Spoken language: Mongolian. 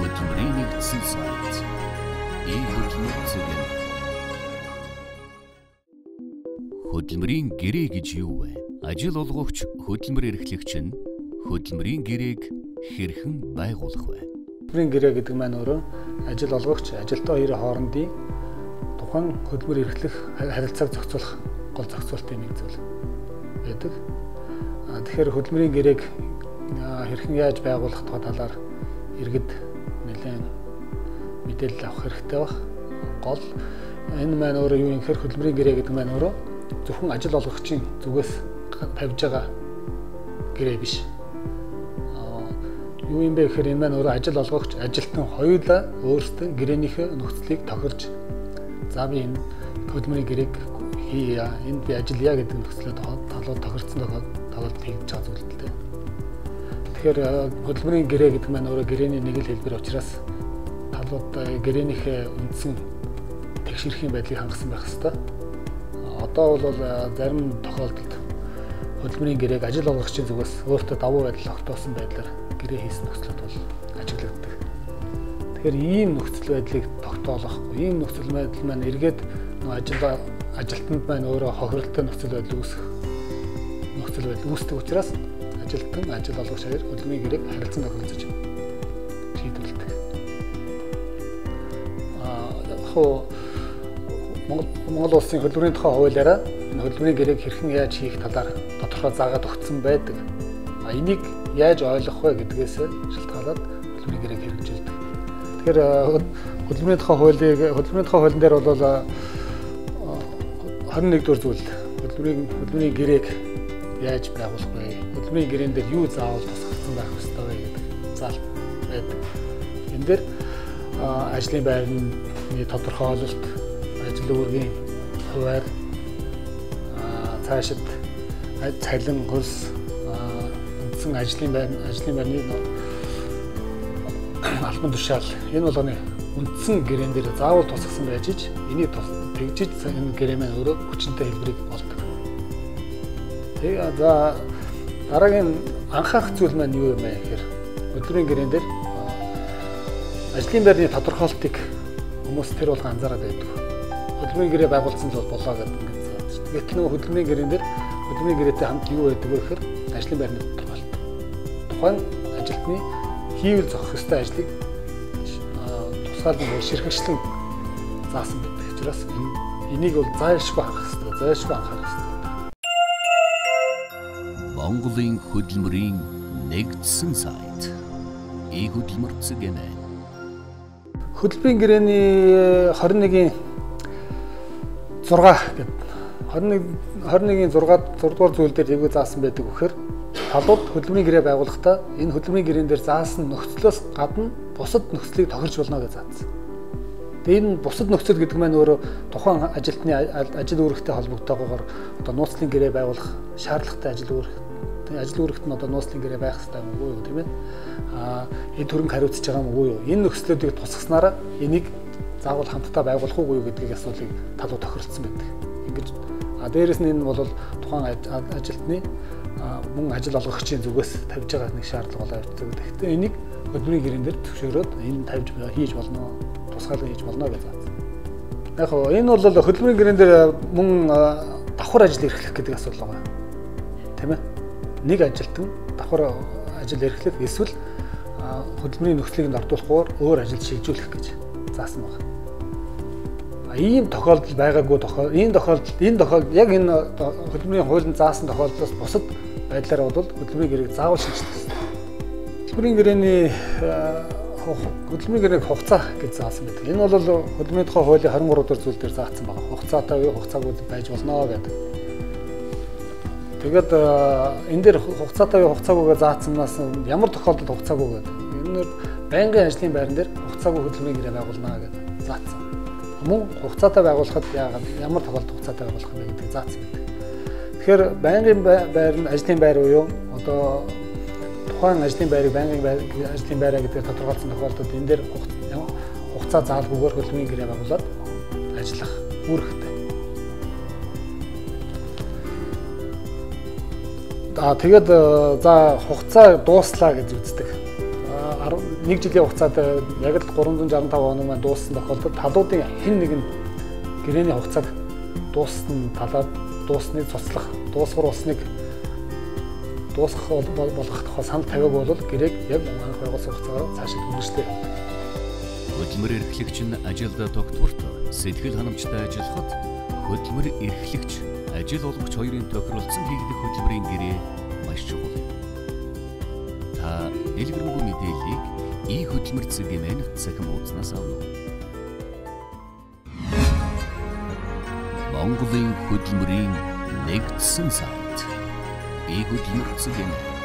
Хөдөлмөрийн нэгдсэн сайт. Хөдөлмөр зөвгөн. Хөдөлмөрийн гэрээ гэж юу вэ? Ажил олгогч хөдөлмөр эрхлэгч нь хөдөлмөрийн гэрээг хэрхэн байгуулах вэ? Хөдөлмөрийн гэрээ гэдэг маань өөрөө ажил олгогч, ажилтай хоёрын хоорондын тухайн хөдөлмөр эрхлэх харилцааг зохицуулах гол зохицуултын нэг зүйл байдаг. Тэгэхээр хөдөлмөрийн гэрээг хэрхэн яаж байгуулах талаар иргэд нэлээд мэдээлэл авах хэрэгтэй баг. Гол энэ маань өөрөө юу юм гэхээр хөдөлмөрийн гэрээ гэдэг маань өөрөө зөвхөн ажил олгогчийн зүгээс тавьж байгаа гэрээ биш. Юу юм бэ гэхээр энэ маань өөрөө ажил олгогч, ажилтан хоёулаа өөрсдөө гэрээнийхээ нөхцөлийг тохирж за би энэ хөдөлмөрийн гэрээг хийя, энд би ажиллая гэдэг нөхцөлөд талууд тохирцсон тохиолдолд хийж байгаа зүйл л дээ. Тэгэхээр хөдөлмөрийн гэрээ гэдэг маань өөрөө гэрээний нэг л хэлбэр учраас талууд гэрээнийхээ үндсэн тэгшэрхийн байдлыг хангасан байх ёстой. Одоо бол зарим тохиолдолд хөдөлмөрийн гэрээг ажил олгогчийн зүгээс өөртөө давуу байдал тогтоосон байдлаар гэрээ хийсэн нөхцөлд бол ажиглагддаг. Тэгэхээр ийм нөхцөл байдлыг тогтоолохгүй, ийм нөхцөл байдал маань эргээд ажилтнанд маань өөрөө хохиролтой нөхцөл байдал үүсдэг учраас ажилтан, ажил олгогч хоёр хөдөлмөрийн гэрээг харилцан тохиолцож шийдвэрлэдэг. Монгол улсын хөдөлмөрийн тухай хуулиараа энэ хөдөлмөрийн гэрээг хэрхэн яаж хийх талаар тодорхой заагаад өгсөн байдаг. Энийг яаж ойлгох вэ гэдгээс шалтгаалаад хөдөлмөрийн гэрээг хэрэгжүүлдэг. Тэгэхээр хөдөлмөрийн тухай хуулийн дээр бол 21-р зүйл хөдөлмөрийн гэрээг яаж байгуулах вэ? Хөдөлмөрийн гэрээн дээр юу заавал тусгагдсан байх ёстой вэ гэдэг заалт байдаг. Энэ дээр ажлын байрны тодорхойлолт, ажил үүргийн хуваар, цаашид цалин, хөлс, үндсэн ажлын байрны албан тушаал энэ болгоны үндсэн гэрээн дээр заавал тусгасан байж ич энийг тэгжиж энэ гэрээ маань өөрөө хүчинтэй хэлбэрийг олдог. Тэгээ дараагийн анхаарах зүйл маань юу юм бэ гэхээр хөдөлмөрийн гэрээн дээр ажлын байрны тодорхойлтыг хүмүүс тэр болгон анзаараад байдаг. Хөдөлмөрийн гэрээ байгуулсан л болоо гэдэг ингээд заадаг шүү дээ. Гэтэл нөгөө хөдөлмөрийн гэрээн дээр хөдөлмөрийн гэрээтэй хамт юу байдаг вэ гэхээр ажлын байрны тодорхойлт. Тухайн ажилтны хийвэл зохих ёстой ажлыг тусгаалan ширхэгчлэн заасан байдаг. Учраас энийг бол зайлшгүй анхаарах хэрэгтэй. Монголын хөдөлмөрийн нэгдсэн сайт. Хөдөлмөр зөвгөн. Хөдөлмөрийн гэрээний 21-ийн 6 гэдэг 21-ийн 6 дугаар зүйл дээр юу заасан байдаг вэхээр талууд хөдөлмөрийн гэрээ байгуулахдаа энэ хөдөлмөрийн гэрээн дээр заасан нөхцлөөс гадна бусад нөхцөлийг тохирж болно гэж заасан. Тэгээ энэ бусад нөхцөл гэдэг маань өөрөө тухайн ажилтны ажил үүрэгтэй холбогдтойгоор одоо нууцлын гэрээ байгуулах шаардлагатай ажил үүрэгт нь одоо нууцлын гэрээ байх хэрэгтэй юм уу тийм ээ? Энэ төрөнг хариуцж байгаа юм уу юу? Энэ нөхцлүүдийг тусгаснараа энийг заавал хамтдаа байгуулах уу юу гэдгийг асуулыг талууд тохиролцсон байдаг. Ингэж дээрэс нь энэ бол тухайн ажилтны мөн ажил олгогчийн зүгээс тавьж байгаа нэг шаардлага болоо явагддаг. Гэхдээ энийг хөдөлмөрийн гэрээн дээр зөвшөөрөөд энэ тавьж хийж болно, тусгаалan хийж болно гэж заасан. Яг хоо энэ бол хөдөлмөрийн гэрээн дээр мөн давхар ажил эрхлэх гэдэг асуудал байгаа. Тийм ээ? Нэг ажилтан давхар ажил эрхлэх эсвэл хөдөлмөрийн нөхцөлийг нордуулахгүйгээр өөр ажил шилжүүлэх гэж заасан байна. Ийм тохиолдол байгаагүй энэ тохиолдол яг энэ хөдөлмөрийн хуулийн заасан тохиолдлоос бусад байдлаар бол хөдөлмөрийн гэрээг заавал шилжүүлэх хэрэгтэй. Хөдөлмөрийн гэрээг хугацаа гэж заасан байдаг. Энэ бол хөдөлмөрийн тухай хуулийн 23 дахь зүйл дээр заасан байгаа. Хугацаатай уу хугацаагүй байж болно гэдэг. Тэгээд энэ дээр хугацаатай уу хугацаагүйгээ заасаннаас ямар тохиолдолд хугацаагүй гэдэг. Энэ байнгын ажлын байран дээр хугацаагүй хөдөлмөрийн гэрээ байгуулна гэдэг заасан. Мөн хугацаатай байгуулахад ямар тохиолдолд хугацаатай байгуулах вэ гэдэг заасан байдаг. Тэгэхээр байнгын байр нь ажлын байр уу юу? Одоо тухайн ажлын байрыг байнгын ажлын байраа гэдгээр тодорхойлсон тохиолдолд энэ дээр хугацаа заалгүйгээр хөдөлмөрийн гэрээ байгуулад ажиллах үүрэгтэй. Тэгээд за хугацаа дууслаа гэж үздэг. 1 жилийн хугацаанд яг л 365 хоног маань дууссан тохиолдолд талуудын хэн нэгэн гэрээний хугацааг дууссан талаад дуусныг цуцлах, дуусгар болсныг дуусгах болгох тухай санал тавиаг бол гэрээг яг анх байгуулсан хугацаагаар цаашид үргэлжлэе. Хөдөлмөр эрхлэгч нь ажилд тогтворт сэтгэл ханамжтай ажиллахад хөдөлмөр эрхлэгч ажил олгогч хоёрын тохиролцсон хийгдэх хөдөлмөрийн гэрээ маш чухал. Та дэлгэрэнгүй мэдээллийг хөдөлмөр цэгийн цахим хуудаснаас авна. Монголын хөдөлмөрийн нэгдсэн сайт хөдөлмөр цэгийн